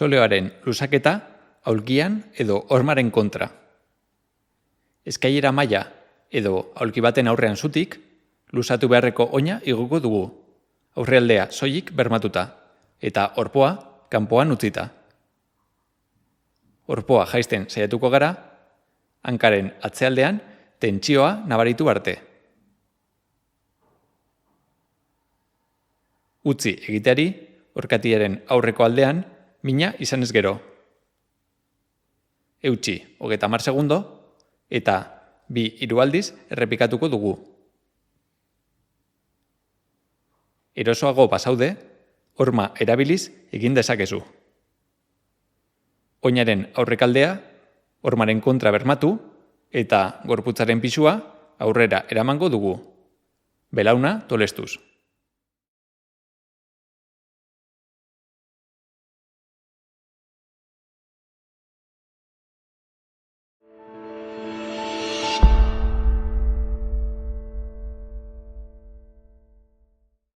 Soleoaren luzaketa aulkian edo hormaren kontra. Eskailera maila edo aulki baten aurrean zutik, luzatu beharreko oina igoko dugu, aurrealdea soilik bermatuta, eta orpoa kanpoan utzita. Orpoa jaisten saiatuko gara, hankaren atzealdean tentsioa nabaritu arte. Utzi egiteari, orkatiaren aurreko aldean, mina izanez gero. Eutsi 30 segundo, eta 2-3 aldiz errepikatuko dugu. Erosoago bazaude, horma erabiliz egin dezakezu. Oinaren aurrekaldea, hormaren kontra bermatu, eta gorputzaren pisua aurrera eramango dugu. Belauna tolestuz.